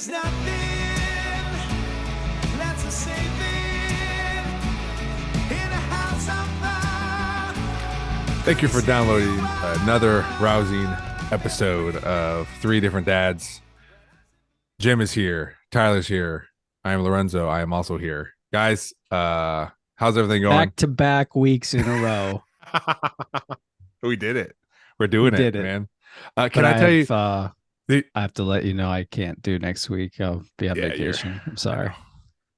It's nothing that's a saving in a house of fire. Thank you for downloading another rousing episode of Three Different Dads. Jim is here. Tyler's here. I am Lorenzo. I am also here. Guys, how's everything going? Back-to-back weeks in a row. We did it. We're doing We did it. man. But Can I tell you? I have to let you know I can't do next week. I'll be on vacation. I'm sorry.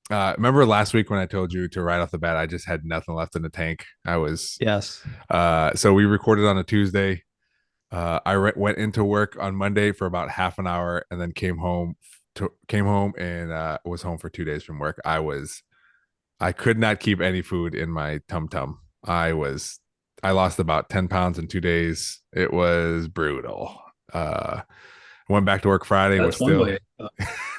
Remember last week when I told you to right off the bat, I just had nothing left in the tank. Yes. So we recorded on a Tuesday. I went into work on Monday for about half an hour and then came home and was home for 2 days from work. I could not keep any food in my tum-tum. I lost about 10 pounds in 2 days. It was brutal. Went back to work Friday. That's one way.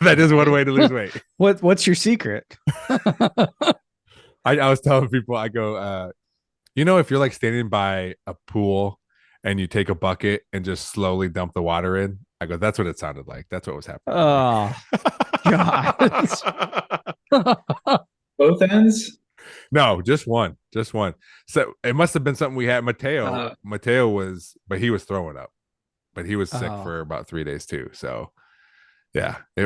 That is one way to lose weight. What's your secret? I was telling people, I go, if you're like standing by a pool and you take a bucket and just slowly dump the water in, I go, that's what it sounded like. That's what was happening. Oh, God. Both ends? No, just one. So it must have been something we had. Mateo but he was throwing up, but he was sick for about 3 days too. So yeah, we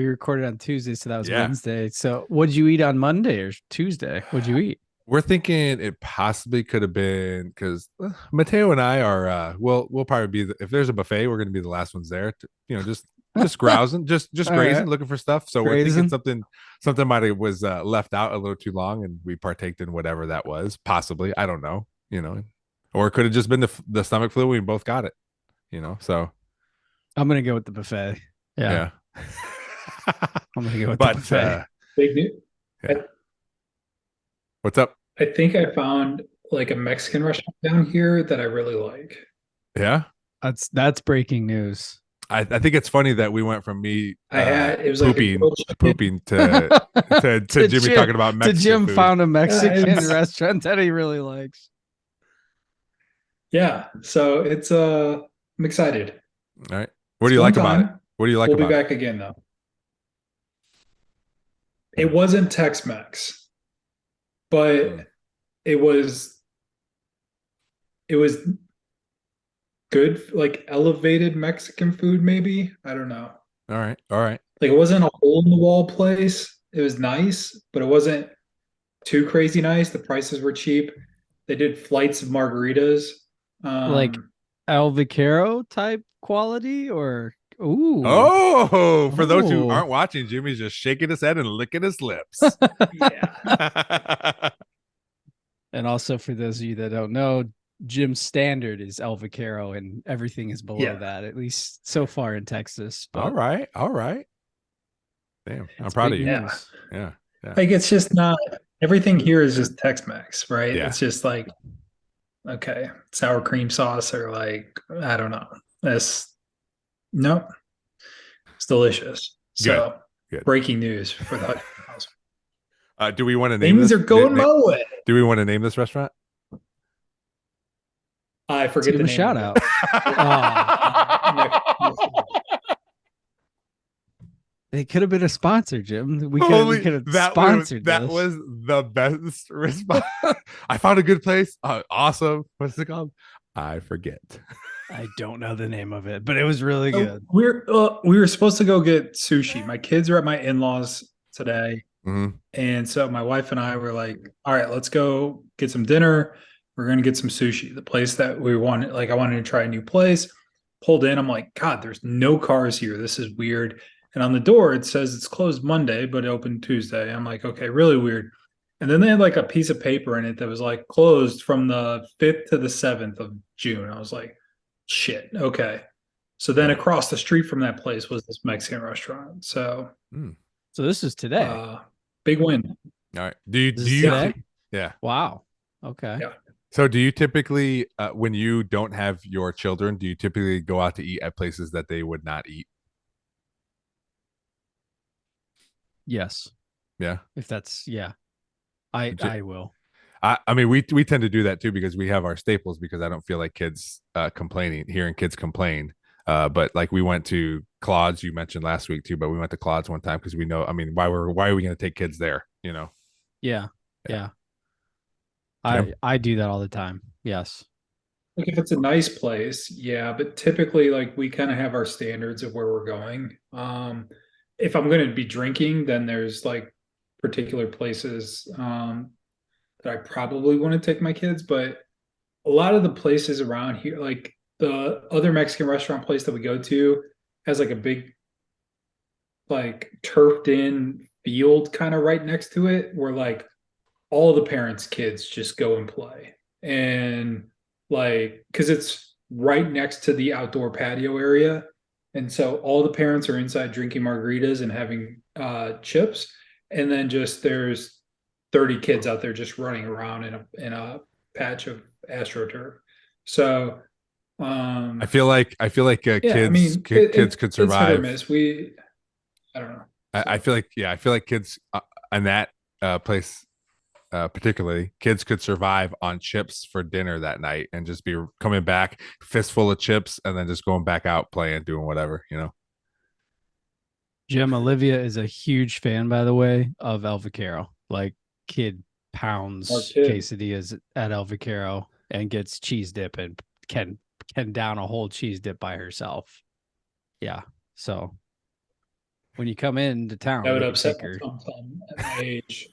recorded on Tuesday. So that was Wednesday. So what'd you eat on Monday or Tuesday? What'd you eat? We're thinking it possibly could have been because Mateo and I are, we'll probably be, if there's a buffet, we're going to be the last ones there to, just grousing, just grazing, right, looking for stuff. So we're thinking something might have was left out a little too long, and we partaked in whatever that was. Possibly, I don't know. Or it could have just been the stomach flu. We both got it. So I'm gonna go with the buffet. Yeah. I'm gonna go with the buffet. Big news. Yeah. What's up? I think I found like a Mexican restaurant down here that I really like. Yeah, that's breaking news. I think it's funny that we went from me it was pooping to Jimmy talking about Mexican to Jim food. Found a Mexican restaurant that he really likes. Yeah, so it's I'm excited. All right, what do you like about it? What do you like about it? We'll be back again though. It wasn't Tex-Mex, but it was good, like elevated Mexican food, maybe. I don't know. All right. Like it wasn't a hole in the wall place. It was nice, but it wasn't too crazy nice. The prices were cheap. They did flights of margaritas. Like El Vaquero type quality, or for those who aren't watching, Jimmy's just shaking his head and licking his lips. Yeah. And also for those of you that don't know, Jim's standard is El Vaquero, and everything is below that, at least so far in Texas. But all right. Damn, I'm proud of you. Yeah. Like it's just not everything here is just Tex-Mex, right? Yeah. It's just like, okay, sour cream sauce or like, I don't know. It's delicious. So Good. Breaking news for the house. Do we want to name things this? Are going my way. Do we want to name this restaurant? I forget the name. Shout out. They could have been a sponsor, Jim. We could have sponsored that was the best response. I found a good place. Awesome. What's it called? I forget. I don't know the name of it, but it was really good. We were supposed to go get sushi. My kids are at my in-laws today. Mm-hmm. And so my wife and I were like, all right, let's go get some dinner. We're going to get some sushi. The place that we wanted, like I wanted to try a new place. Pulled in. I'm like, God, there's no cars here. This is weird. And on the door, it says it's closed Monday, but open Tuesday. I'm like, okay, really weird. And then they had like a piece of paper in it that was like closed from the 5th to the 7th of June. I was like, shit. Okay. So then across the street from that place was this Mexican restaurant. So this is today. Big win. All right. Do you yeah. Wow. Okay. Yeah. So do you typically, when you don't have your children, do you typically go out to eat at places that they would not eat? Yes. Yeah. If that's, I will. I mean, we tend to do that too because we have our staples because I don't feel like kids hearing kids complain But like we went to Claude's, you mentioned last week too, but we went to Claude's one time because we know, I mean, why are we going to take kids there? You know? Yeah. Yeah. Jim? I do that all the time. Yes. Like if it's a nice place, yeah, but typically like we kind of have our standards of where we're going. If I'm going to be drinking, then there's like particular places that I probably want to take my kids, but a lot of the places around here, like the other Mexican restaurant place that we go to has like a big like turfed in field kind of right next to it where like all the parents' kids just go and play. And like, because it's right next to the outdoor patio area. And so all the parents are inside drinking margaritas and having chips. And then just there's 30 kids out there just running around in a patch of astroturf. So I feel like yeah, I mean kids could it's hit or survive. miss. I don't know. I feel like I feel like kids in that place particularly kids could survive on chips for dinner that night and just be coming back fistful of chips and then just going back out playing, doing whatever, you know. Jim, Olivia is a huge fan, by the way, of El Vaquero. Like, kid pounds quesadillas at El Vaquero and gets cheese dip and can down a whole cheese dip by herself. Yeah. So when you come into town, That would you can upset take my her. tum-tum at my age.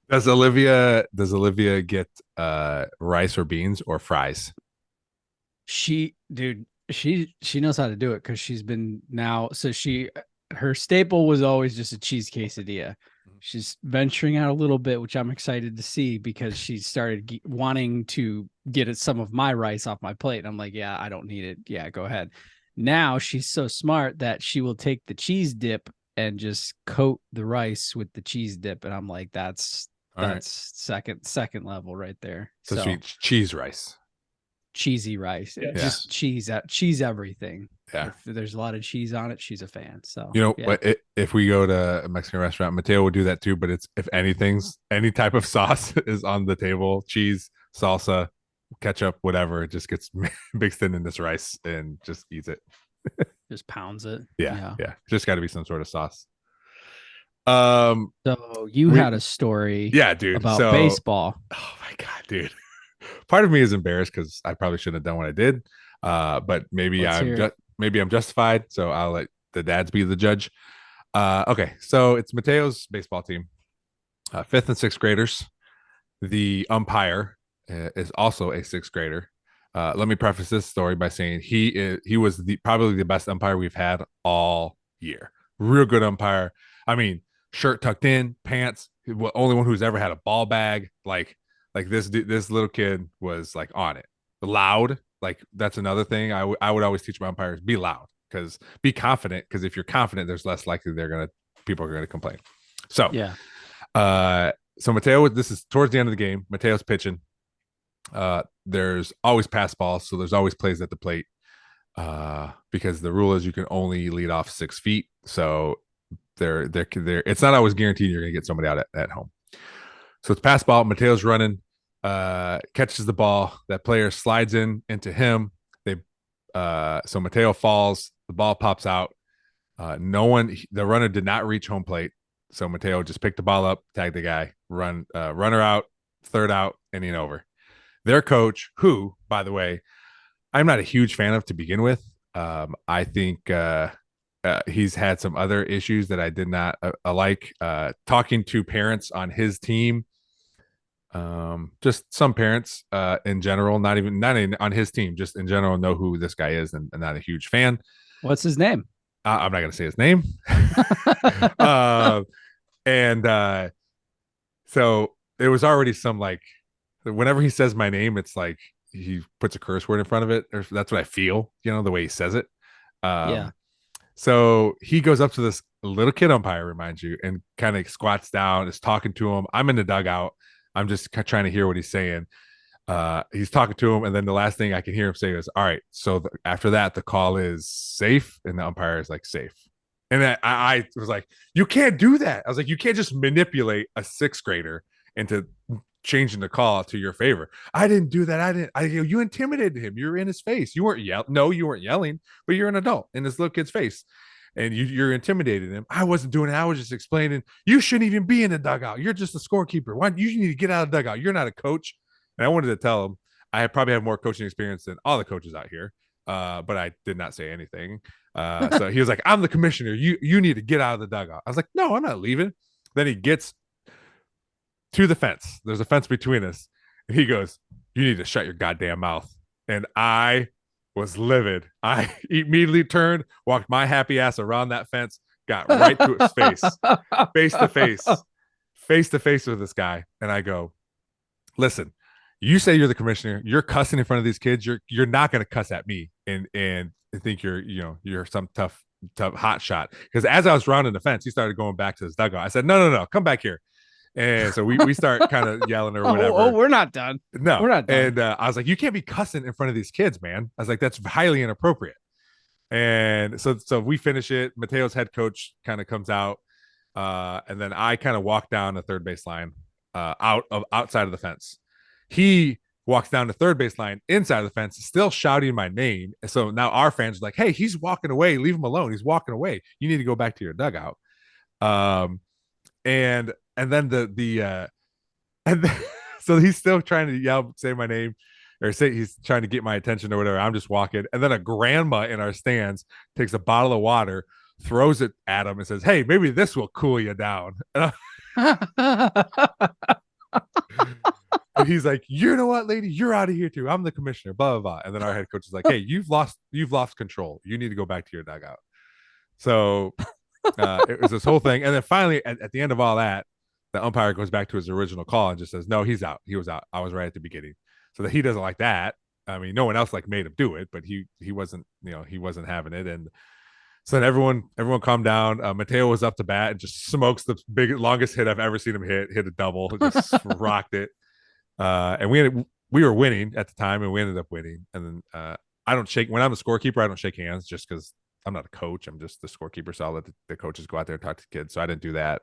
Does Olivia get rice or beans or fries? She knows how to do it because she's been now. So her staple was always just a cheese quesadilla. She's venturing out a little bit, which I'm excited to see because she started wanting to get some of my rice off my plate. And I'm like, yeah, I don't need it. Yeah, go ahead. Now she's so smart that she will take the cheese dip and just coat the rice with the cheese dip. And I'm like, that's second level right there. So So sweet cheese rice. Cheesy rice. Yes. Just cheese everything. Yeah. If there's a lot of cheese on it, she's a fan. So You know, yeah. if we go to a Mexican restaurant, Mateo would do that too. But it's if any type of sauce is on the table, cheese, salsa, ketchup, whatever, it just gets mixed in this rice and just eats it. Just pounds it. Yeah. Just got to be some sort of sauce. So you had a story, yeah, dude, about baseball. Oh my god, dude. Part of me is embarrassed because I probably shouldn't have done what I did. But maybe I'm justified. So I'll let the dads be the judge. Okay, so it's Mateo's baseball team, 5th and 6th graders. The umpire is also a 6th grader. Let me preface this story by saying he was probably the best umpire we've had all year. Real good umpire. I mean, shirt tucked in, pants. Only one who's ever had a ball bag. Like this little kid was like on it. Loud. Like that's another thing. I would always teach my umpires, be loud, because be confident, because if you're confident, there's less likely people are gonna complain. So yeah. So Mateo, this is towards the end of the game. Mateo's pitching. There's always pass balls, so there's always plays at the plate. Because the rule is you can only lead off 6 feet. So it's not always guaranteed you're gonna get somebody out at home. So it's pass ball. Mateo's running, catches the ball. That player slides into him. So Mateo falls. The ball pops out. The runner did not reach home plate. So Mateo just picked the ball up, tagged the guy, runner out, 3rd out, inning over. Their coach, who, by the way, I'm not a huge fan of to begin with. I think he's had some other issues that I did not like. Talking to parents on his team, just some parents in general, not even on his team, just in general, know who this guy is and not a huge fan. What's his name? I'm not going to say his name. So it was already some like, whenever he says my name, it's like he puts a curse word in front of it. Or that's what I feel, the way he says it. Yeah. So he goes up to this little kid umpire, reminds you, and kind of squats down, is talking to him. I'm in the dugout. I'm just trying to hear what he's saying. He's talking to him, and then the last thing I can hear him say is, "All right." So after that, the call is safe, and the umpire is like, safe. And I was like, "You can't do that." I was like, "You can't just manipulate a 6th grader into changing the call to your favor. I didn't do that. You intimidated him. You're in his face. You weren't yelling. No, you weren't yelling, but you're an adult in this little kid's face. And you're intimidating him. I wasn't doing it. I was just explaining, you shouldn't even be in the dugout. You're just a scorekeeper. Why you need to get out of the dugout? You're not a coach. And I wanted to tell him I probably have more coaching experience than all the coaches out here. But I did not say anything. So he was like, I'm the commissioner. You need to get out of the dugout. I was like, no, I'm not leaving. Then he gets to the fence. There's a fence between us. And he goes, you need to shut your goddamn mouth. And I was livid. I immediately turned, walked my happy ass around that fence, got right to his face to face with this guy. And I go, listen, you say you're the commissioner, you're cussing in front of these kids. You're not going to cuss at me and think you're some tough hot shot. Because as I was rounding the fence, he started going back to his dugout. I said, no, come back here. And so we start kind of yelling or whatever. Oh, we're not done. No, we're not done. And I was like, you can't be cussing in front of these kids, man. I was like, that's highly inappropriate. And so we finish it. Mateo's head coach kind of comes out. And then I kind of walk down the third base line outside of the fence. He walks down the third base line inside of the fence, still shouting my name. And so now our fans are like, hey, he's walking away. Leave him alone. He's walking away. You need to go back to your dugout. And then so he's still trying to say my name or say he's trying to get my attention or whatever. I'm just walking. And then a grandma in our stands takes a bottle of water, throws it at him and says, hey, maybe this will cool you down. And he's like, you know what, lady, you're out of here too. I'm the commissioner, blah, blah, blah. And then our head coach is like, hey, you've lost control. You need to go back to your dugout. So it was this whole thing. And then finally at the end of all that, the umpire goes back to his original call and just says, no, he's out. He was out. I was right at the beginning. So that he doesn't like that. I mean, no one else made him do it, but he wasn't, he wasn't having it. And so then everyone calmed down. Mateo was up to bat and just smokes the longest hit I've ever seen him hit a double, just rocked it. And we were winning at the time and we ended up winning. And then I don't shake when I'm a scorekeeper, I don't shake hands just because I'm not a coach. I'm just the scorekeeper. So I'll let the coaches go out there and talk to the kids. So I didn't do that.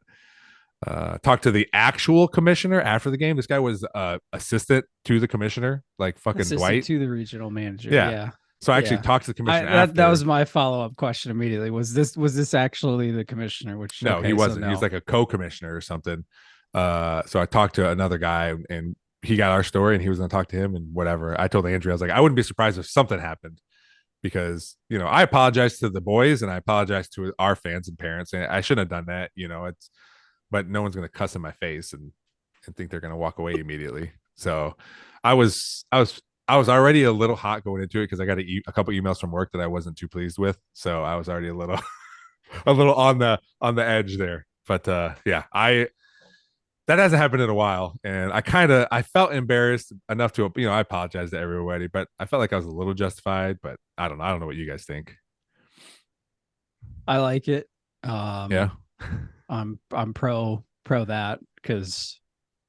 Talked to the actual commissioner after the game. This guy was assistant to the commissioner, like fucking assistant Dwight to the regional manager. Yeah. So I actually talked to the commissioner. That was my follow-up question immediately. Was this actually the commissioner? Which no, he wasn't. He was like a co-commissioner or something. So I talked to another guy and he got our story and he was going to talk to him and whatever. I told Andrea, I was like, I wouldn't be surprised if something happened because, I apologize to the boys and I apologize to our fans and parents. And I shouldn't have done that. But no one's going to cuss in my face and think they're going to walk away immediately. So I was already a little hot going into it because I got a couple emails from work that I wasn't too pleased with. So I was already a little on the edge there. But that hasn't happened in a while. And I felt embarrassed enough to, I apologize to everybody, but I felt like I was a little justified, but I don't know what you guys think. I like it. Yeah. I'm pro that because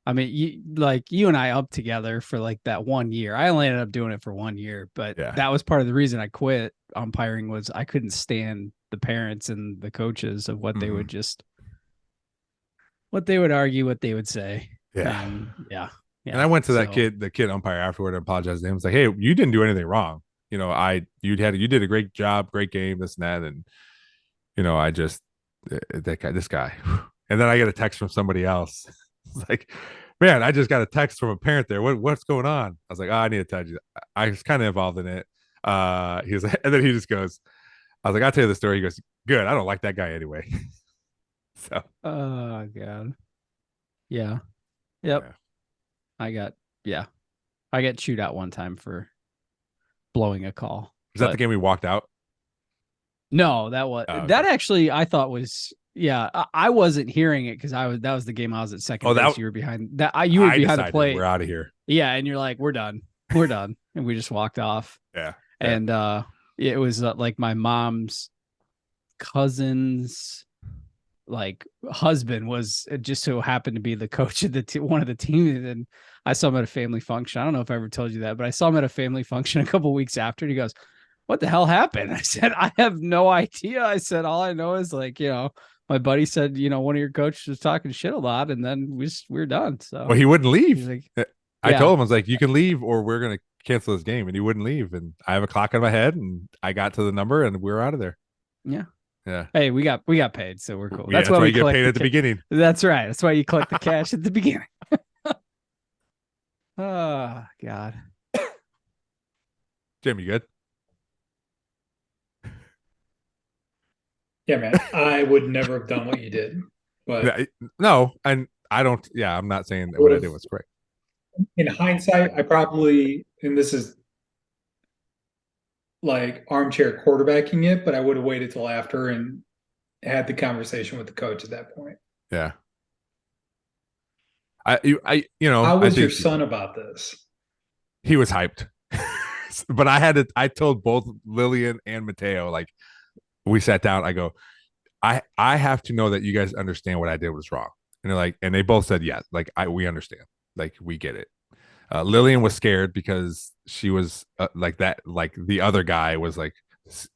I mean you and I up together for like that 1 year. I only ended up doing it for 1 year, but that was part of the reason I quit umpiring was I couldn't stand the parents and the coaches of what they would argue, what they would say. Yeah. And I went to the kid umpire afterward and apologized to him. It's like, hey, you didn't do anything wrong. You did a great job, great game, this and that. And, I just, this guy. And then I get a text from somebody else. It's like, man, I just got a text from a parent there. What's going on? I was like, I need to tell you. I was kind of involved in it. He was like, and then he just goes, I was like, I'll tell you the story. He goes, good. I don't like that guy anyway. So. Oh God. Yeah. Yep. Yeah. I got chewed out one time for blowing a call. Is that the game we walked out? No, that was that actually I thought was I wasn't hearing it because that was the game I was at second base. You were behind that. You were behind the plate. We're out of here. Yeah, and you're like, we're done, and we just walked off. Yeah, and it was like my mom's cousin's like husband was just so happened to be the coach of one of the teams, and I saw him at a family function. I don't know if I ever told you that, but I saw him at a family function a couple weeks after. And he goes, what the hell happened? I said, I have no idea. I said, all I know is like, my buddy said, one of your coaches was talking shit a lot, and then we're done. So Well, he wouldn't leave. he's like, I yeah. told him, I was like, you can leave or we're going to cancel this game. And he wouldn't leave. And I have a clock in my head and I got to the number and we were out of there. Yeah. Yeah. Hey, we got paid, so we're cool. Yeah, that's why we you get paid at the beginning. That's right. That's why you collect the cash at the beginning. Oh, God. Jim, you good? Yeah, man. I would never have done what you did, but no, and I don't. Yeah, I'm not saying that what I did was correct. In hindsight, I probably, and this is like armchair quarterbacking it, but I would have waited till after and had the conversation with the coach at that point. Yeah. How was your son about this? He was hyped, but I told both Lillian and Mateo, like, we sat down. I go, I have to know that you guys understand what I did was wrong. And they're like, and they both said yes. Like, we understand. Like, we get it. Lillian was scared because she was like that. Like the other guy was like,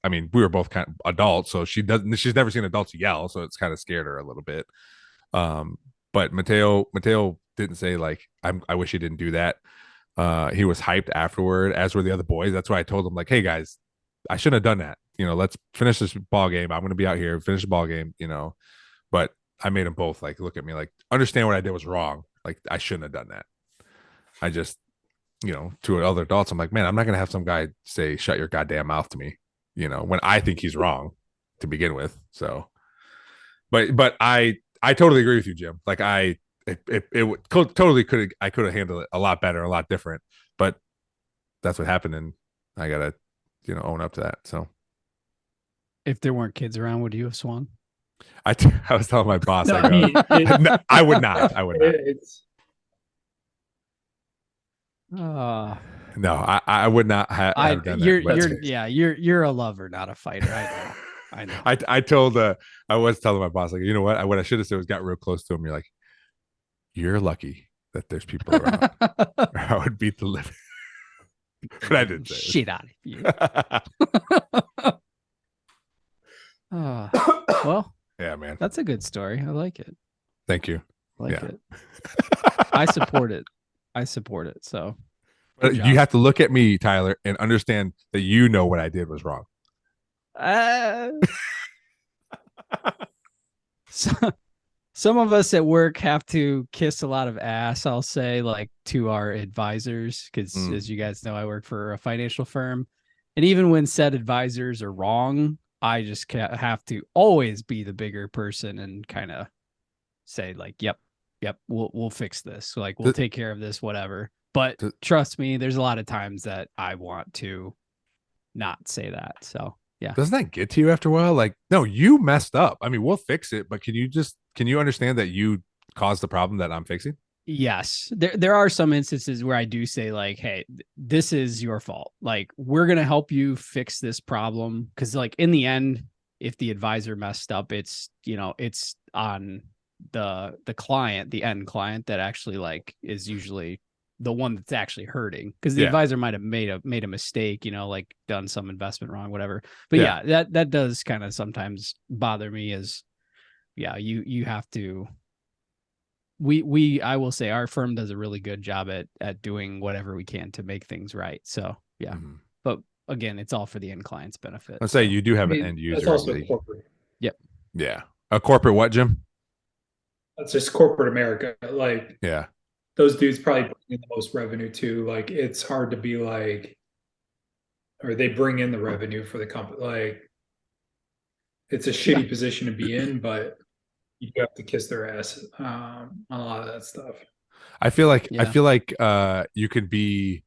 I mean, we were both kind of adults, so she's never seen adults yell, so it's kind of scared her a little bit. But Mateo didn't say like, I wish he didn't do that. He was hyped afterward, as were the other boys. That's why I told him, like, hey guys, I shouldn't have done that. Let's finish this ball game. I'm going to be out here, finish the ball game, but I made them both like look at me like, understand what I did was wrong. Like, I shouldn't have done that. I just, to other adults, I'm like, man, I'm not going to have some guy say, shut your goddamn mouth to me, when I think he's wrong to begin with. So, but I totally agree with you, Jim. Like, I could have handled it a lot better, a lot different, but that's what happened. And I got to, own up to that. So if there weren't kids around, would you have swung? I was telling my boss, I would not. No, I would not have done that. You're a lover, not a fighter. I know. I was telling my boss, like, you know what I should have said was got real close to him. You're like, you're lucky that there's people around. Or I would beat the living. But I didn't say shit out of you. Well, yeah, man, that's a good story. I like it. Thank you. I like it. I support it. So but you have to look at me, Tyler, and understand that you know what I did was wrong. Some of us at work have to kiss a lot of ass, I'll say, like, to our advisors, because as you guys know, I work for a financial firm. And even when said advisors are wrong, I just have to always be the bigger person and kind of say, like, yep, we'll fix this. Like, we'll take care of this, whatever. But trust me, there's a lot of times that I want to not say that. So yeah. Doesn't that get to you after a while? Like, no, you messed up. I mean, we'll fix it, but can you understand that you caused the problem that I'm fixing? Yes. There are some instances where I do say, like, hey, this is your fault. Like, we're going to help you fix this problem. Cause, like, in the end, if the advisor messed up, it's on the client, the end client, that actually, like, is usually the one that's actually hurting, because the advisor might have made a mistake, like done some investment wrong, whatever. But that does kind of sometimes bother me, as you have to, I will say our firm does a really good job at doing whatever we can to make things right. So but again, it's all for the end client's benefit. Let's say you do have an end user. That's also corporate. Yep. Yeah. A corporate what, Jim? That's just corporate America. Like, yeah, those dudes probably bring in the most revenue too. Like, it's hard to be like, or they bring in the revenue for the company. Like, it's a shitty position to be in, but you have to kiss their ass on a lot of that stuff. I feel like you could be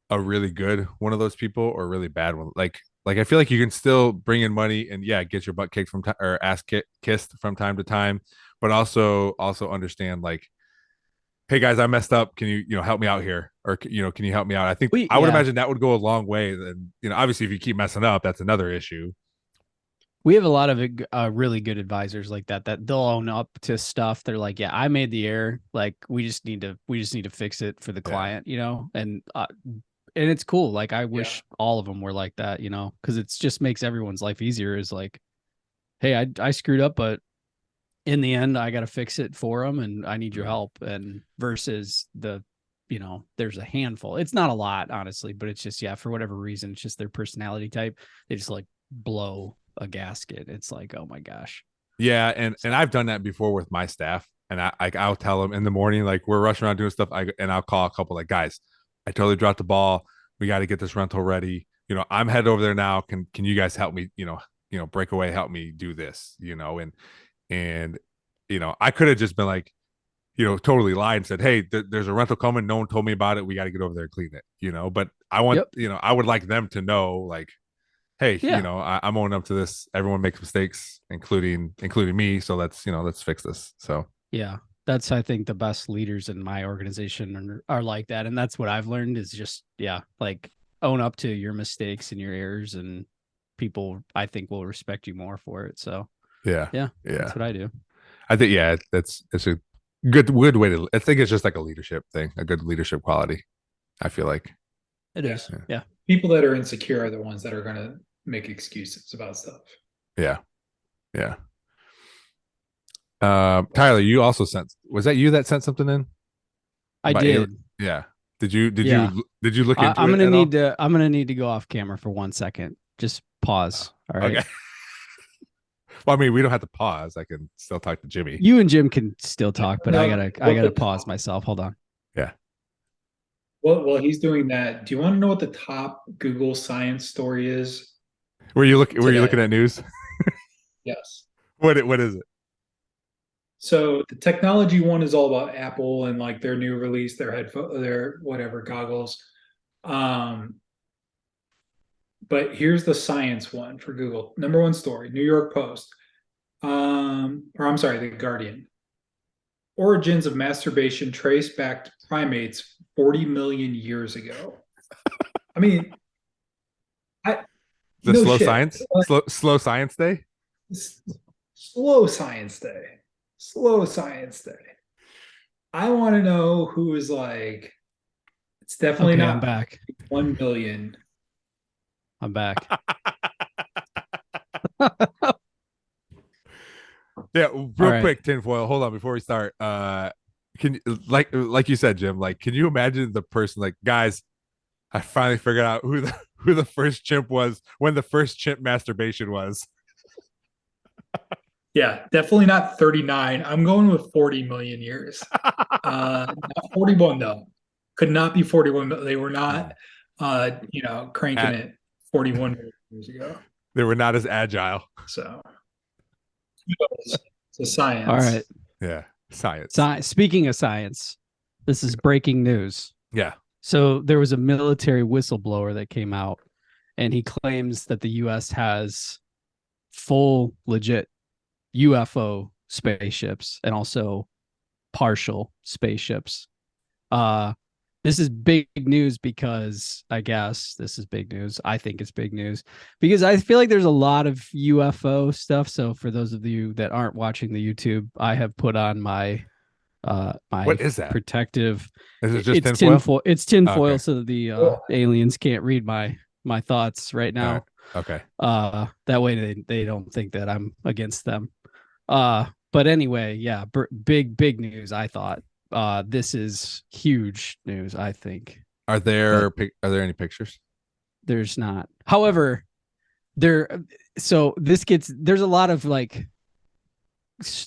a really good one of those people or a really bad one. Like I feel like you can still bring in money and get your butt kicked or ass kissed from time to time, but also understand, like, hey guys, I messed up. Can you help me out here? Or, can you help me out? I think I would imagine that would go a long way. And, obviously if you keep messing up, that's another issue. We have a lot of really good advisors like that they'll own up to stuff. They're like, yeah, I made the error. Like, we just need to fix it for the client, and it's cool. Like, I wish all of them were like that, because it just makes everyone's life easier. Is like, hey, I screwed up, but in the end, I got to fix it for them, and I need your help. And versus there's a handful. It's not a lot, honestly, but it's just, for whatever reason, it's just their personality type. They just like blow a gasket. It's like, oh my gosh. Yeah, and I've done that before with my staff, and I'll tell them in the morning, like we're rushing around doing stuff, and I'll call a couple like, guys, I totally dropped the ball. We got to get this rental ready. I'm headed over there now. Can you guys help me? Break away, help me do this. And I could have just been like, totally lied and said, hey, there's a rental coming. No one told me about it. We got to get over there and clean it. But I want, I would like them to know, like, hey, I'm owning up to this. Everyone makes mistakes, including me. So let's fix this. So yeah, that's, I think, the best leaders in my organization are like that. And that's what I've learned is just, like own up to your mistakes and your errors, and people, I think, will respect you more for it. So yeah, that's what I do. I think, it's a good way to, I think it's just like a leadership thing, a good leadership quality. I feel like it is. Yeah. People that are insecure are the ones that are going to make excuses about stuff. Yeah. Tyler, you also was that you that sent something in? I did. Yeah. Did you look into I'm it? I'm gonna need to go off camera for 1 second. Just pause. All right. Okay. Well, I mean, we don't have to pause. I can still talk to Jimmy. You and Jim can still talk, but I gotta pause myself. Hold on. Yeah. Well, while he's doing that, do you want to know what the top Google Science story is? Were you looking at news? Yes. What is it? So the technology one is all about Apple and like their new release, their whatever goggles. But here's the science one for Google. Number one story, New York Post. Or I'm sorry, The Guardian. Origins of masturbation traced back to primates 40 million years ago. I mean, slow science? Slow science day? Slow science day. Slow science day. I want to know who is like, it's definitely not I'm back. 1 million. I'm back. Yeah, real quick, tinfoil. Hold on before we start. Can like you said, Jim, like, can you imagine the person like, guys, I finally figured out who the first chimp was, when the first chimp masturbation was. Yeah, definitely not 39. I'm going with 40 million years. Not 41 though. Could not be 41. They were not cranking it 41 years ago. They were not as agile. So science. All right. Yeah. Science. Speaking of science, this is breaking news. Yeah. So there was a military whistleblower that came out, and he claims that the U.S. has full legit UFO spaceships and also partial spaceships. This is big news because I think it's big news because I feel like there's a lot of UFO stuff. So for those of you that aren't watching the YouTube, I have put on my what is that? Protective. Is it just tinfoil? It's tinfoil, so that the aliens can't read my thoughts right now. Okay. That way they don't think that I'm against them. But anyway, yeah, big news. I thought this is huge news. I think. Are there any pictures? There's not. However, there's a lot of like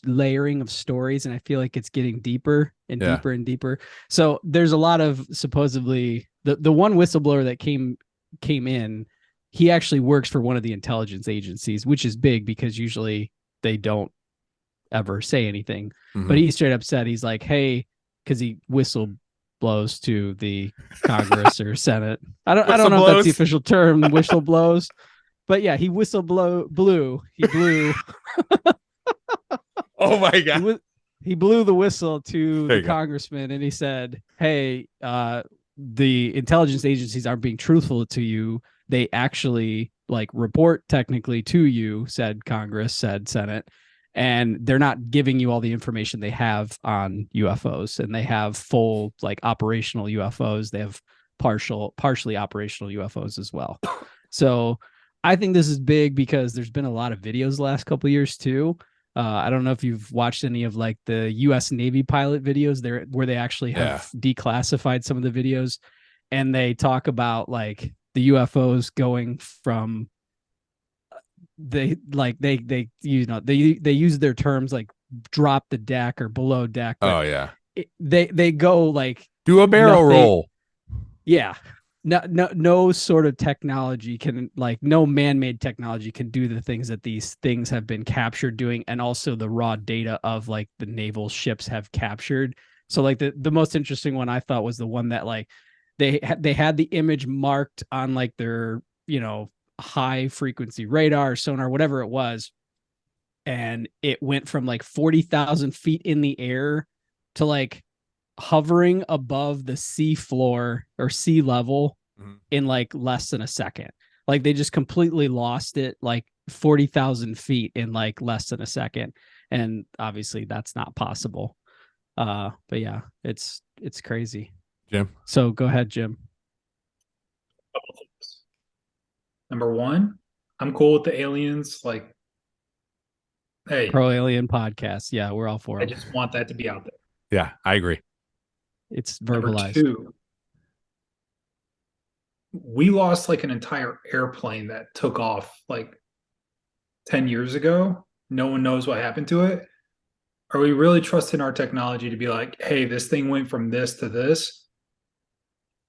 layering of stories, and I feel like it's getting deeper and deeper and deeper. So there's a lot of supposedly the one whistleblower that came in. He actually works for one of the intelligence agencies, which is big because usually they don't ever say anything. Mm-hmm. But he straight up said, he's like, hey, because he whistle blows to the Congress or Senate. I don't know if that's the official term, whistle blows. But yeah, he blew. He blew. Oh my God. He blew the whistle to the congressman, and he said, hey, the intelligence agencies aren't being truthful to you. They actually like report technically to you, said Congress, said Senate, and they're not giving you all the information they have on UFOs. And they have full like operational UFOs. They have partially operational UFOs as well. So I think this is big because there's been a lot of videos the last couple of years too I don't know if you've watched any of like the U.S. Navy pilot videos there where they actually have declassified some of the videos, and they talk about like the UFOs going from they use their terms like drop the deck or below deck. But they go like do a barrel roll. Yeah. No sort of technology can, like, no man-made technology can do the things that these things have been captured doing, and also the raw data of like the naval ships have captured. So like the most interesting one I thought was the one that like they had the image marked on like their, high frequency radar, sonar, whatever it was, and it went from like 40,000 feet in the air to like hovering above the sea floor or sea level in like less than a second. Like they just completely lost it, like 40,000 feet in like less than a second. And obviously that's not possible. But yeah, it's crazy. Jim. So go ahead, Jim. Number one, I'm cool with the aliens. Like, hey, pro alien podcast. Yeah, we're all for it. I just want that to be out there. Yeah, I agree. It's verbalized. Number two, we lost like an entire airplane that took off like 10 years ago. No one knows what happened to it. Are we really trusting our technology to be like, hey, this thing went from this to this?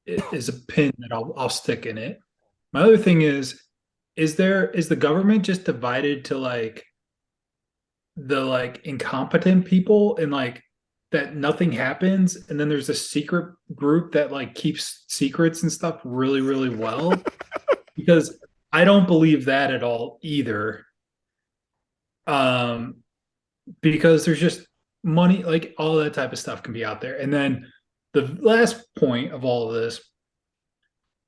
It is a pin that I'll stick in it. My other thing is the government just divided to like the like incompetent people and like that nothing happens, and then there's a secret group that like keeps secrets and stuff really, really well? Because I don't believe that at all either. Because there's just money, like all that type of stuff can be out there. And then the last point of all of this,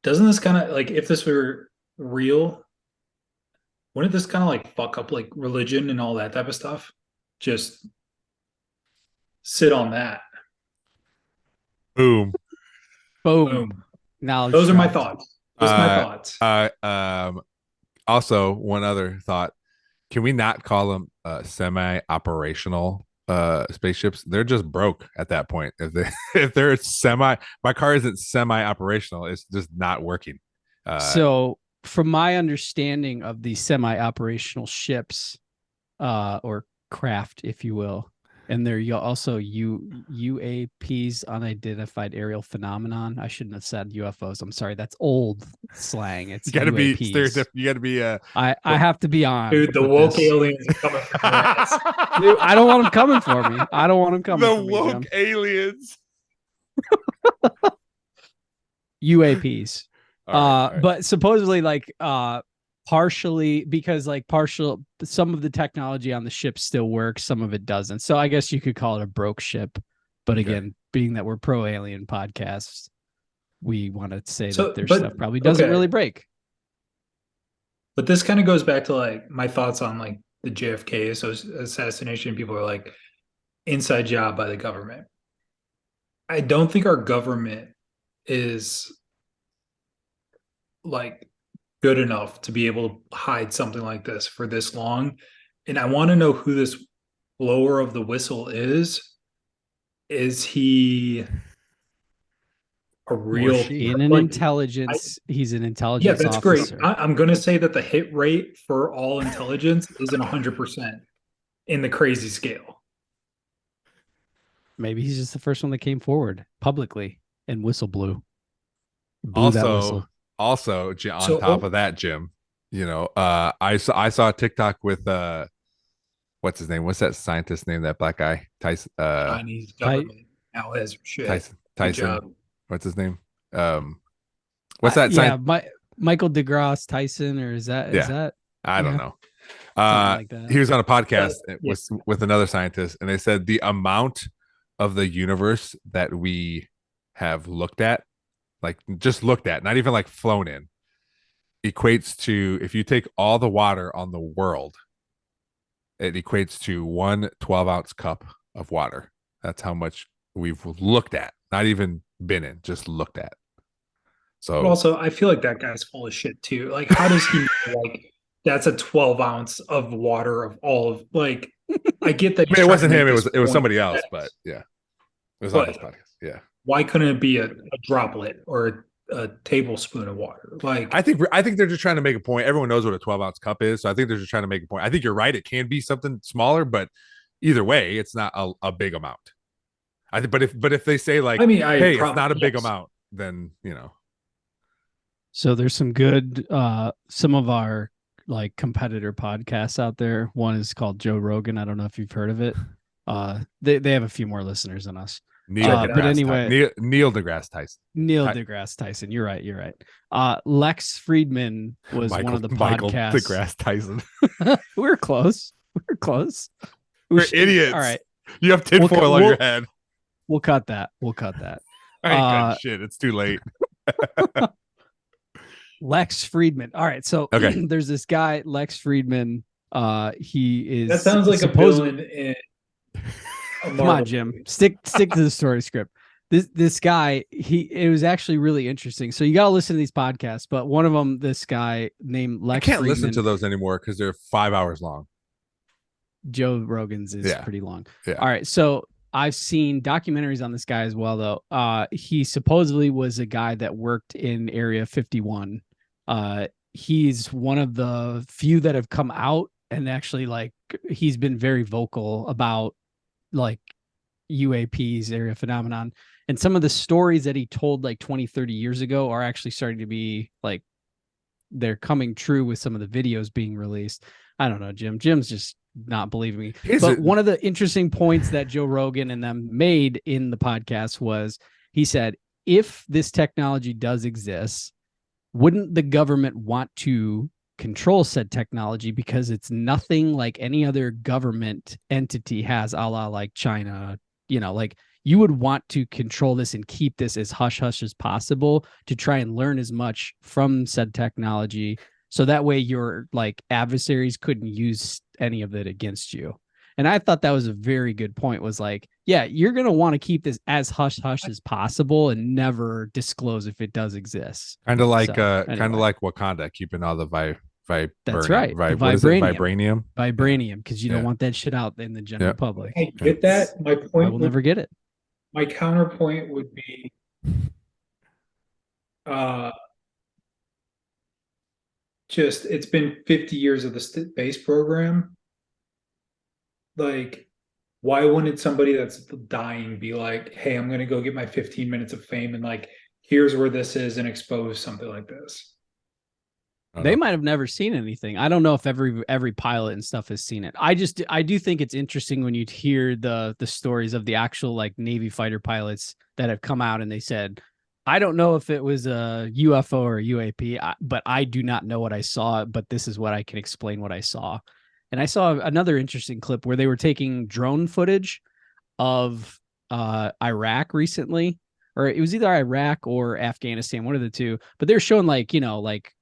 doesn't this kind of like, if this were real, wouldn't this kind of like fuck up like religion and all that type of stuff? Just sit on that. Boom. Now those are my thoughts. Just my thoughts. Also, one other thought. Can we not call them semi-operational spaceships? They're just broke at that point. If they're my car isn't semi-operational, it's just not working. So from my understanding of the semi-operational ships, or craft, if you will, and they're also UAPs, unidentified aerial phenomenon. I shouldn't have said UFOs. I'm sorry. That's old slang. It's you gotta UAPs. be stereotypical. You gotta be I have to be on. Dude, the woke aliens are coming for your ass. Dude, I don't want them coming for me. I don't want them coming for me. The woke aliens. UAPs. All right. But supposedly like partially, because like some of the technology on the ship still works, some of it doesn't. So I guess you could call it a broke ship. But again, being that we're pro alien podcasts, we want to say that their stuff probably doesn't really break. But this kind of goes back to like my thoughts on like the JFK assassination. People are like, inside job by the government. I don't think our government is like good enough to be able to hide something like this for this long. And I want to know who this blower of the whistle is. Is he a real in an intelligence? He's an intelligence. Yeah, that's officer. great. I'm going to say that the hit rate for all intelligence isn't 100% in the crazy scale. Maybe he's just the first one that came forward publicly and whistle blew. Also, on top of that, Jim, I saw a TikTok with what's his name? What's that scientist name? That black guy, Tyson. Chinese government now has shit. Tyson. What's his name? What's that? Michael DeGrasse Tyson, or is that? I don't know. Like that. He was on a podcast with another scientist, and they said the amount of the universe that we have looked at, like just looked at, not even like flown in, equates to, if you take all the water on the world, it equates to 1 12-ounce cup of water. That's how much we've looked at, not even been in, just looked at. So but also, I feel like that guy's full of shit too. Like, how does he know, like, that's a 12 ounce of water of all of, like, I get that. I mean, it wasn't him. It was somebody else. But yeah, it was on his podcast. Yeah. Why couldn't it be a droplet or a tablespoon of water? Like, I think they're just trying to make a point. Everyone knows what a 12-ounce cup is, so I think they're just trying to make a point. I think you're right. It can be something smaller, but either way, it's not a big amount. I think, but if they say like, hey, it's not a big amount, then So there's some good some of our like competitor podcasts out there. One is called Joe Rogan. I don't know if you've heard of it. They have a few more listeners than us. Neil deGrasse Tyson. Neil deGrasse Tyson. You're right. Lex Friedman was one of the podcasts. Michael deGrasse Tyson. We're close. We're idiots. All right. You have tinfoil on your head. We'll cut that. I ain't got shit. It's too late. Lex Friedman. All right. So there's this guy, Lex Friedman. He is. That sounds like a villain in. Come on, Jim. Stick to the story script. This guy, it was actually really interesting. So you got to listen to these podcasts, but one of them, this guy named Lex. I can't Friedman, listen to those anymore because they're 5 hours long. Joe Rogan's is pretty long. Yeah. All right. So I've seen documentaries on this guy as well, though. He supposedly was a guy that worked in Area 51. He's one of the few that have come out and actually like he's been very vocal about like UAPs, area phenomenon. And some of the stories that he told like 20, 30 years ago are actually starting to be like they're coming true with some of the videos being released. I don't know, Jim. Jim's just not believing me. But one of the interesting points that Joe Rogan and them made in the podcast was he said, if this technology does exist, wouldn't the government want to control said technology because it's nothing like any other government entity has, a la like China, like you would want to control this and keep this as hush hush as possible to try and learn as much from said technology. So that way your like adversaries couldn't use any of it against you. And I thought that was a very good point, was like, yeah, you're going to want to keep this as hush hush as possible and never disclose if it does exist. Kind of like Wakanda, keeping all the that's right. Vibranium. Vibranium, because you don't want that shit out in the general public. I get that. My point. I will never get it. My counterpoint would be, just it's been 50 years of the space program. Like, why wouldn't somebody that's dying be like, "Hey, I'm gonna go get my 15 minutes of fame and like, here's where this is," and expose something like this? They might have never seen anything. I don't know if every pilot and stuff has seen it. I do think it's interesting when you hear the stories of the actual like Navy fighter pilots that have come out and they said, I don't know if it was a UFO or a UAP, but I do not know what I saw, but this is what I can explain what I saw. And I saw another interesting clip where they were taking drone footage of Iraq recently, or it was either Iraq or Afghanistan, one of the two, but they're showing like, like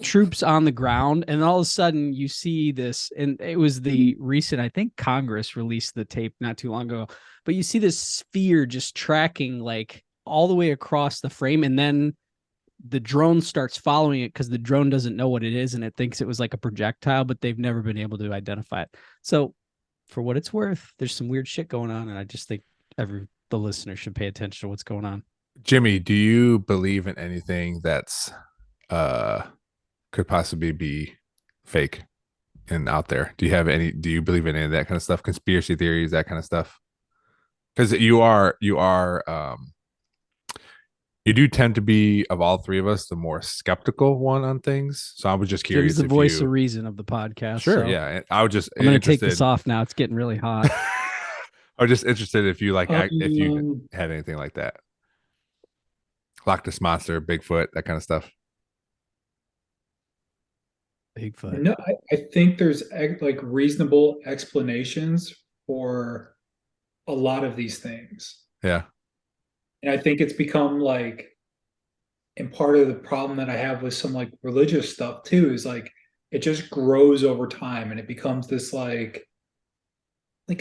troops on the ground, and all of a sudden you see this, and it was the recent, I think Congress released the tape not too long ago, but you see this sphere just tracking like all the way across the frame, and then the drone starts following it because the drone doesn't know what it is and it thinks it was like a projectile, but they've never been able to identify it. So for what it's worth, there's some weird shit going on, and I just think the listener should pay attention to what's going on. Jimmy, do you believe in anything that's could possibly be fake and out there? Do you believe in any of that kind of stuff, conspiracy theories, that kind of stuff? Because you do tend to be, of all three of us, the more skeptical one on things. So I was just curious. Jim's the voice of reason of the podcast. Sure, so yeah. I'm going to take this off now. It's getting really hot. I was just interested if you if you had anything like that. Loch Ness Monster, Bigfoot, that kind of stuff. Bigfoot. No, I think there's like reasonable explanations for a lot of these things. Yeah. And I think it's become like, and part of the problem that I have with some like religious stuff too is like it just grows over time and it becomes this like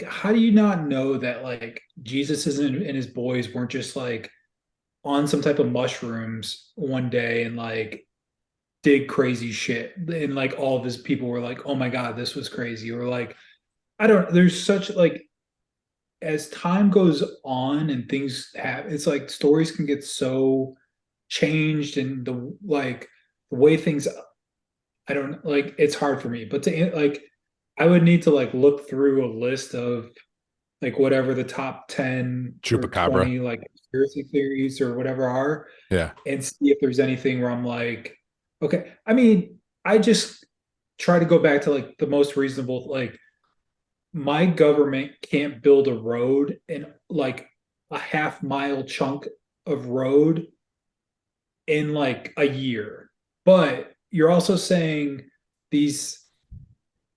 how do you not know that like Jesus and his boys weren't just like on some type of mushrooms one day and like did crazy shit, and like all of his people were like, oh my god, this was crazy, or like I don't. There's such like as time goes on and things have. It's like stories can get so changed and the way things. I don't like. It's hard for me, but to like, I would need to like look through a list of like whatever the top 10 or Chupacabra. 20 like conspiracy theories or whatever are Yeah. and see if there's anything where I'm like, okay. I mean, I just try to go back to like the most reasonable, like my government can't build a road in like a half-mile chunk of road in like a year. But you're also saying these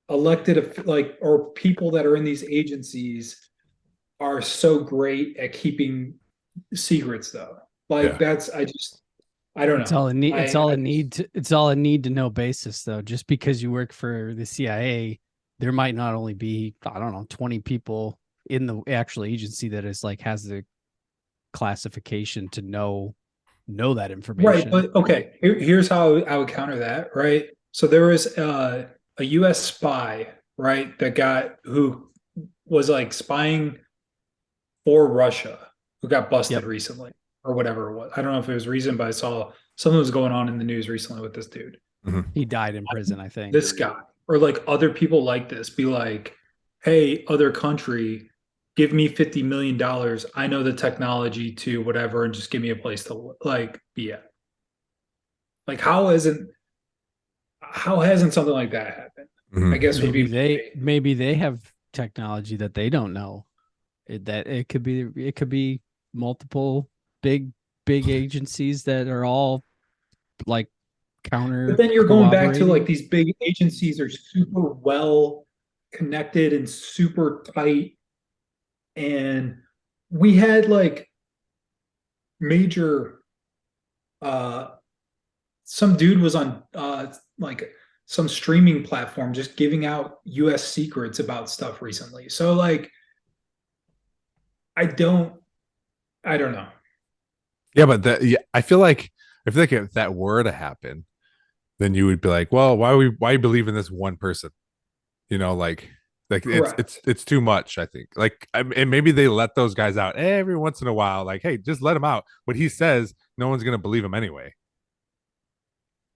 elected like or people that are in these agencies are so great at keeping secrets though. Like Yeah. that's I don't It's know. all a need. It's all a I need. It's all a need to know basis, though. Just because you work for the CIA, there might not only be, I don't know, 20 people in the actual agency that is like has the classification to know that right, information. but okay. Here's how I would counter that. Right. So there was a U.S. spy, right, that got who was like spying for Russia, who got busted Yep. recently or whatever it was. I don't know if it was recent, but I saw something was going on in the news recently with this dude. Mhm. He died in prison, I think. This guy or like other people like this be like, hey, other country, give me $50 million. I know the technology to whatever, and just give me a place to like be at. Like how hasn't something like that happened? I Mhm. guess would Maybe be they have technology that they don't know. That it could be multiple big agencies that are all like but counter then you're going back to like cooperating. these big agencies are super well connected and super tight. And we had like major uh some dude was on like some streaming platform just giving out US secrets about stuff recently. So like I don't I don't know. Yeah, but yeah, I feel like if that were to happen, then you would be like, well, why believe in this one person? You know, like Correct. it's too much. I think and maybe they let those guys out every once in a while. Like, hey, just let him out. What he says, no one's gonna believe him anyway.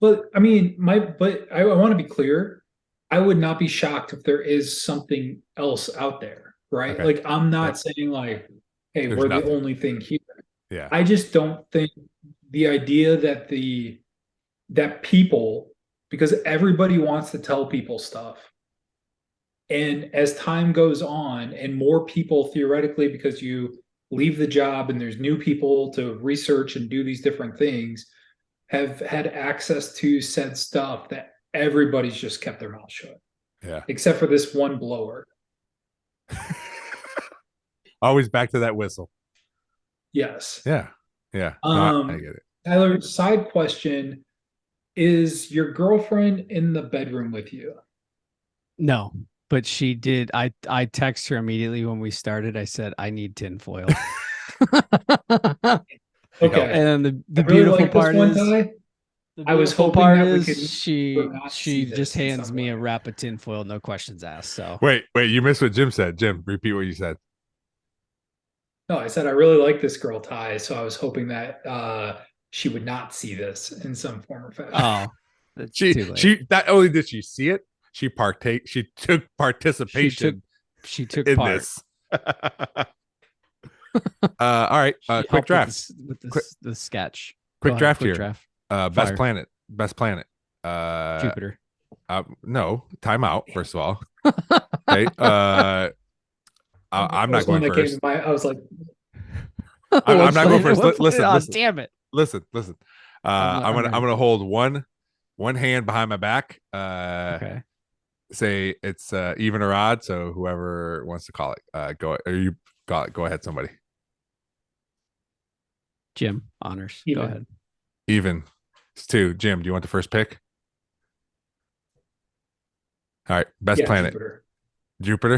But I mean but I want to be clear. I would not be shocked if there is something else out there, right? Okay, Like I'm yep. not saying like, hey, There's we're the nothing. only thing here. Yeah, I just don't think the idea that that people because everybody wants to tell people stuff. And as time goes on, and more people theoretically, because you leave the job and there's new people to research and do these different things, have had access to said stuff that everybody's just kept their mouth shut, yeah. except for this one blower. Always back to that whistle. Yes. Yeah, yeah. No, I Um, get it. Tyler, side question. Is your girlfriend in the bedroom with you? No, but she did. I text her immediately when we started. I said I need tinfoil. It helps. Okay. And I the really beautiful like this part one, is Ty. the I was beautiful hoping part that we is could not see she just this in hands some me way. a wrap of tinfoil, no questions asked. So Wait, you missed what Jim said. Jim, repeat what you said. No, I said I really like this girl, Ty, so I was hoping that she would not see this in some form or fashion. oh, it's too late. She not only did she see it, she took She took participation she took in part. this. All right. She Quick helped with draft. this with Quick this the sketch. Go quick ahead, draft quick here. draft. Best Fire. planet. Best planet. Jupiter. No, timeout, first of all. Okay. I'm not First one going that came to first. mind, I was like, I'm What not going planet? first. What planet? Oh, Listen, damn it! listen. I'm I'm ready. gonna hold one hand behind my back. Okay, Say it's even or odd. So whoever wants to call it, go. Or you call it. Go ahead, somebody. Jim honors. Go even. ahead. Even. It's two. Jim, do you want the first pick? All right. Best Yeah, planet. Jupiter. Jupiter.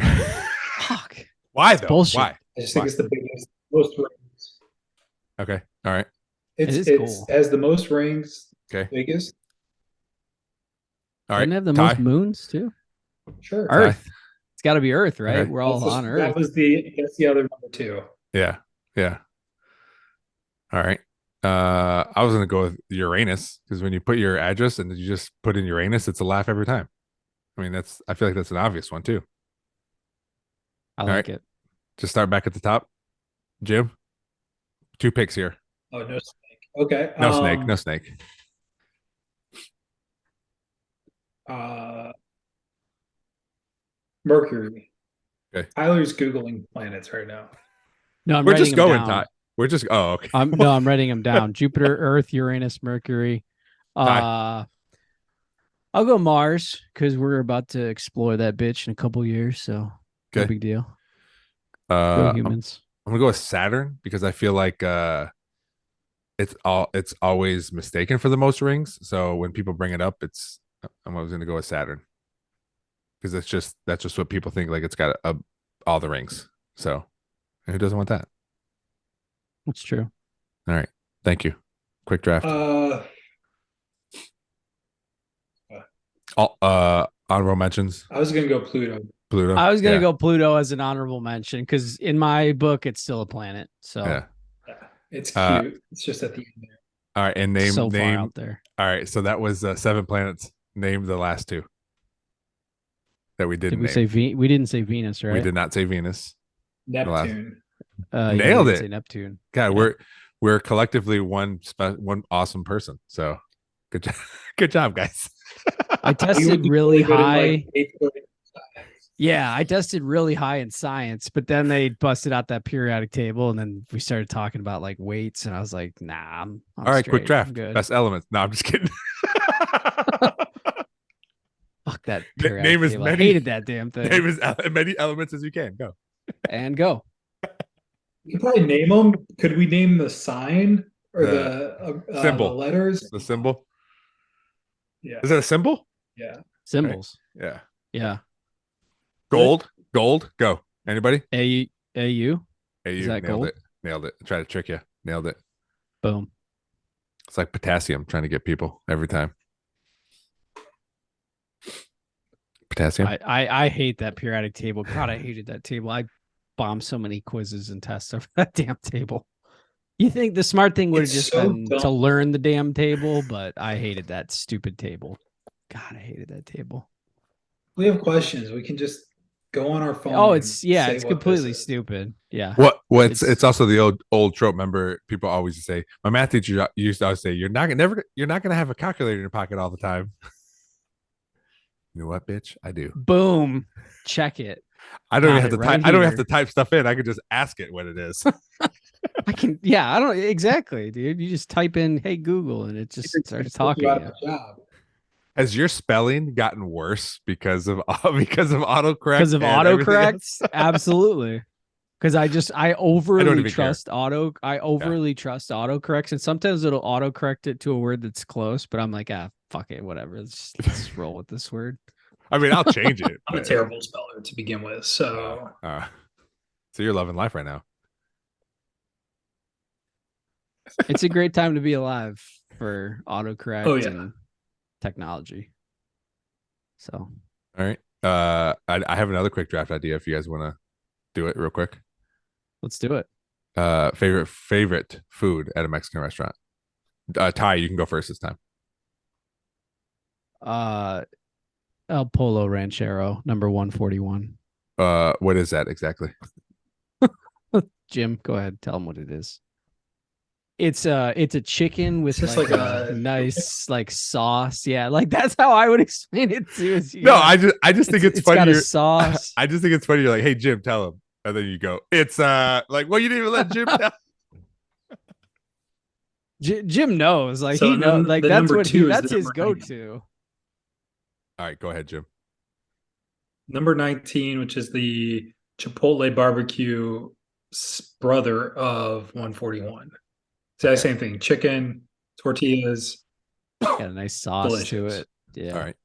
Fuck. Why It's though? bullshit. Why? I just think Why? it's the biggest, most rings. Okay. All right. It is It's cool. has the most rings, Okay. biggest. All Doesn't right. it have the most Ty. moons too? Sure. Ty. Earth. It's got to be Earth, right? Okay. We're all on Earth. That's the other number 2. Yeah. Yeah. All right. I was gonna go with Uranus because when you put your address and you just put in Uranus, it's a laugh every time. I mean, I feel like that's an obvious one too. I All like right. it. Just start back at the top. Jim, 2 picks here. Oh, no snake. Okay. No snake. No snake. Mercury. Okay. Tyler's Googling planets right now. No, I'm We're writing just them going, down. Todd. We're just. Oh, okay. I'm writing them down. Jupiter, Earth, Uranus, Mercury. I'll go Mars because we're about to explore that bitch in a couple years. So no Okay. big deal. Go I'm humans. gonna go with Saturn because I feel like it's always mistaken for the most rings. So when people bring it up, I'm always gonna go with Saturn because that's just what people think. Like it's got all the rings. So who doesn't want that? That's true. All right. Thank you. Quick draft. Honorable mentions. I was gonna go Pluto. Pluto. I was gonna Yeah. go Pluto as an honorable mention because in my book it's still a planet. So Yeah. Yeah, it's cute. It's just at the end there. All right. And so far name. out there. All right. So that was 7 planets. Name the last 2 that we didn't Did we name. say we didn't say Venus, right? We did not say Venus. Neptune. You Nailed didn't it. say Neptune. God, Yeah. we're collectively one awesome person. So good job, good job, guys. I You tested would be really good in, high. like, 8th grade science. Yeah, I tested really high in science, but then they busted out that periodic table, and then we started talking about like weights, and I was like, "Nah, I'm All right, quick straight. draft. I'm good." Best elements. No, I'm just kidding. Fuck that Name periodic as table. I many- hated that damn thing. Name as many elements as you can. Go. And go. You can probably name them. Could we name the sign or The the symbol. the letters? The symbol. Yeah. Is it a symbol? Yeah. Symbols. Yeah. Yeah. Gold. Gold. Go. Anybody? AU. Hey, Is you that nailed gold? it. Nailed it. Try to trick you. Nailed it. Boom. It's like potassium trying to get people every time. Potassium. I hate that periodic table. God, I hated that table. I bombed so many quizzes and tests over that damn table. You think the smart thing would have It's just so been to dumb. learn the damn table, but I hated that stupid table. God, I hated that table. We have questions. We can just go on our phone. Oh, and it's say it's what completely this is. stupid. Yeah. It's also the old trope. Remember, people always say, my math teacher used to always say, you're not gonna have a calculator in your pocket all the time. You know what, bitch? I do. Boom. Check it. I don't Got even have it to right type. I don't even have here. to type stuff in. I could just ask it what it is. I can. Yeah, I don't exactly, dude. You just type in "Hey Google" and it just starts It's put you talking. out to of you. a job. Has your spelling gotten worse because of autocorrect? Because of and everything else? autocorrect, absolutely. Because I overly even care. trust trust autocorrects, and sometimes it'll autocorrect it to a word that's close, but I'm like, fuck it, whatever. Let's roll with this word. I mean, I'll change it. I'm a but- terrible speller to begin with. So So you're loving life right now. It's a great time to be alive for autocorrect Oh, yeah. and technology. So All right. I have another quick draft idea if you guys want to do it real quick. let's do it. Favorite food at a Mexican restaurant. Ty, you can go first this time. El Polo Ranchero, number 141. What is that exactly? Jim, go ahead. Tell them what it is. It's a chicken with It's just like, like a a- nice like sauce. Yeah, like that's how I would explain it too. No, I just think it's funny. got a you're- sauce. I just think it's funny. You're like, hey Jim, tell him, and then you go, it's like, well, you didn't even let Jim tell. Jim knows, like So he knows, like the that's number what two is that's the his number go-to. All right, go ahead, Jim. number 19, which is the Chipotle barbecue brother of 141. So same thing. Chicken, tortillas. Got a nice sauce to Delicious. it. Yeah. All right.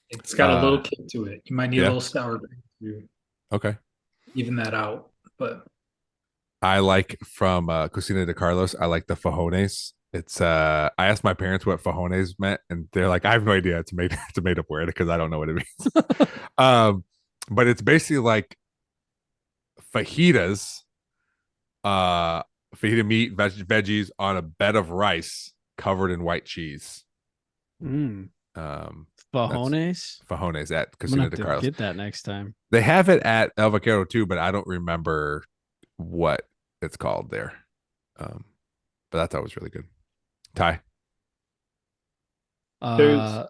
It's got a little kick to it. You might need yeah. a little sour cream to Okay. even that out. But I like from Cocina de Carlos. I like the fajones. It's I asked my parents what fajones meant, and they're like, I have no idea. It's a made up word because I don't know what it means. but it's basically like fajitas, fajita meat, veggies on a bed of rice covered in white cheese. Mm. Um, Fajones. Fajones at I'm gonna Casino have de to Carlos. get that next time. They have it at El Vaquero too, but I don't remember what it's called there. But that's always really good. Ty. There's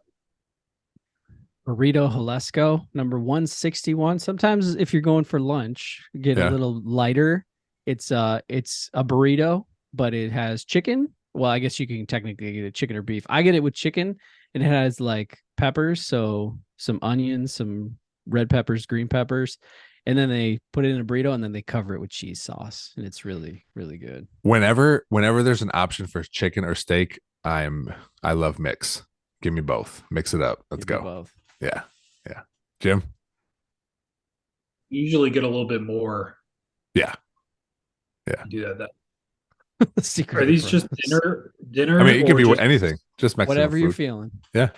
Burrito Jalisco, number 161. Sometimes if you're going for lunch, get a Yeah. little lighter. It's a burrito, but it has chicken. Well, I guess you can technically get a chicken or beef. I get it with chicken, and it has like peppers, so some onions, some red peppers, green peppers, and then they put it in a burrito, and then they cover it with cheese sauce, and it's really, really good. Whenever there's an option for chicken or steak, I love mix. Give me both. Mix it up. Let's Give me go. both. Yeah. Yeah. Jim? usually get a little bit more. Yeah. Do that. Secret Are these Approach. just dinner? I mean, it could or be just, anything. Just Mexican Whatever you're food. feeling. Yeah.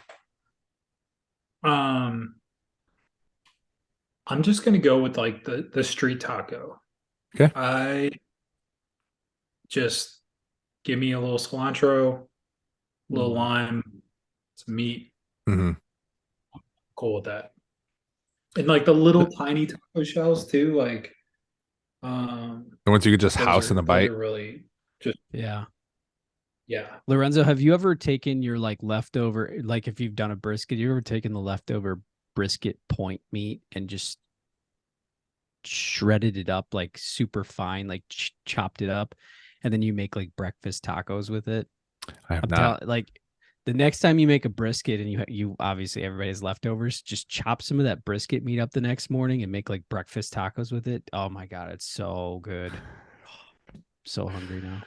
I'm just gonna go with like the street taco. Okay. I just give me a little cilantro, a little lime, some meat. Mm-hmm. Cool with that. And like the little tiny taco shells too, like And once you could just house in a bite. Those are really just Yeah. yeah. Lorenzo, have you ever taken your like leftover, like if you've done a brisket, you ever taken the leftover brisket point meat and just shredded it up like super fine, like chopped it up, and then you make like breakfast tacos with it? I have not. Like the next time you make a brisket and you obviously everybody has leftovers, just chop some of that brisket meat up the next morning and make like breakfast tacos with it. Oh my God, it's so good. So hungry now.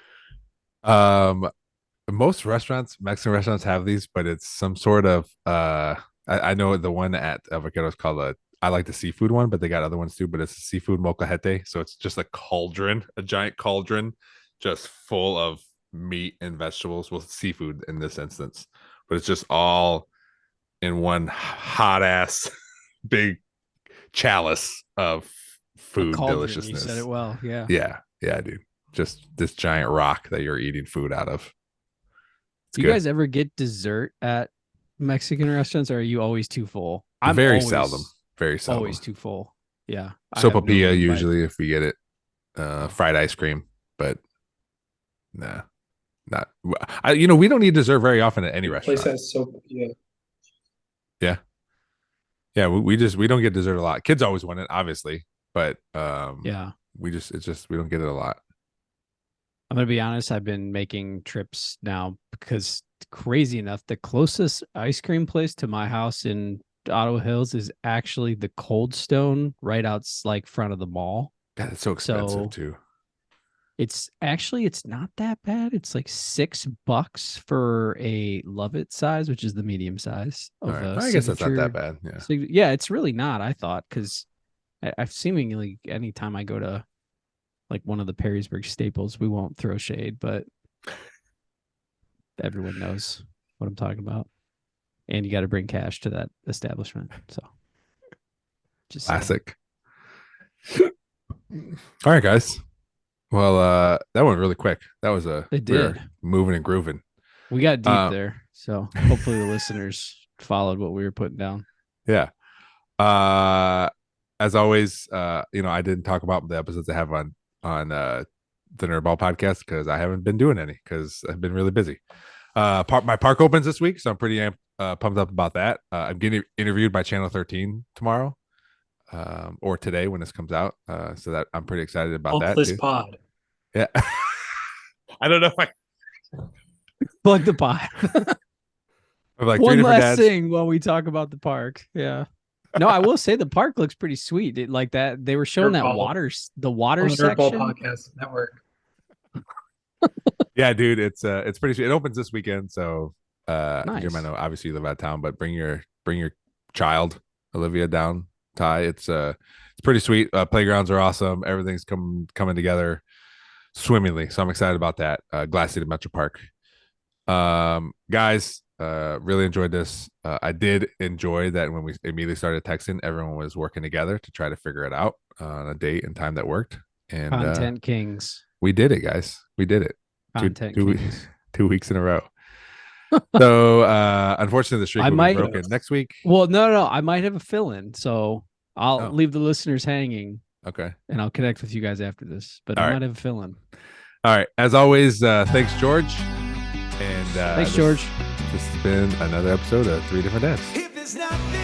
Most restaurants, Mexican restaurants have these, but it's some sort of I know the one at Avocado is called I like the seafood one, but they got other ones too, but it's a seafood molcajete. So it's just a cauldron, a giant cauldron, just full of meat and vegetables. Well, seafood in this instance, but it's just all in one hot ass big chalice of food Cauldron, deliciousness. you said it well. Yeah. Yeah, dude. Just this giant rock that you're eating food out of. Do you guys ever get dessert at Mexican restaurants, or are you always too full? I'm very seldom. Very seldom. Always too full. Yeah. Sopapilla usually if we get it. Fried ice cream, but nah. Not we don't eat dessert very often at any restaurant. Place has sopapilla. Yeah, we don't get dessert a lot. Kids always want it, obviously, but yeah. We don't get it a lot. I'm gonna be honest, I've been making trips now because crazy enough, the closest ice cream place to my house in Ottawa Hills is actually the Cold Stone right out like front of the mall. God, it's so expensive too. It's not that bad. It's like $6 for a Love It size, which is the medium size of I guess that's not that bad. Yeah. Yeah, it's really not, I thought, because I've seemingly anytime I go to like one of the Perrysburg staples, we won't throw shade, but everyone knows what I'm talking about. And you got to bring cash to that establishment. So just classic. All right, guys. Well, that went really quick. That was moving and grooving. We got deep there. So hopefully the listeners followed what we were putting down. Yeah. As always, I didn't talk about the episodes I have on the Nerdball podcast because I haven't been doing any because I've been really busy. My park opens this week, so I'm pretty pumped up about that. I'm getting interviewed by Channel 13 tomorrow, or today when this comes out. So that I'm pretty excited about that. This too. pod. Yeah. I don't know if I plug the pod. like one last thing while we talk about the park. Yeah. No, I will say the park looks pretty sweet. It, like that they were showing the water section. Nerdball Podcast Network. Yeah, dude, it's pretty sweet. It opens this weekend, so nice. Jim, I know obviously you live out of town, but bring your child Olivia down. Ty, it's pretty sweet. Playgrounds are awesome. Everything's coming together swimmingly, so I'm excited about that. Glass City Metro Park. Guys, Really enjoyed this. I did enjoy that when we immediately started texting, everyone was working together to try to figure it out on a date and time that worked. And Content kings. we did it, guys. We did it. Content two, kings. 2 weeks in a row. So unfortunately the streak will be broken next week. Well, no, I might have a fill-in, so I'll Oh. leave the listeners hanging. Okay. And I'll connect with you guys after this. But All I right. might have a fill-in. All right. As always, thanks, George. And thanks, George. This has been another episode of 3 Different Dads. If there's nothing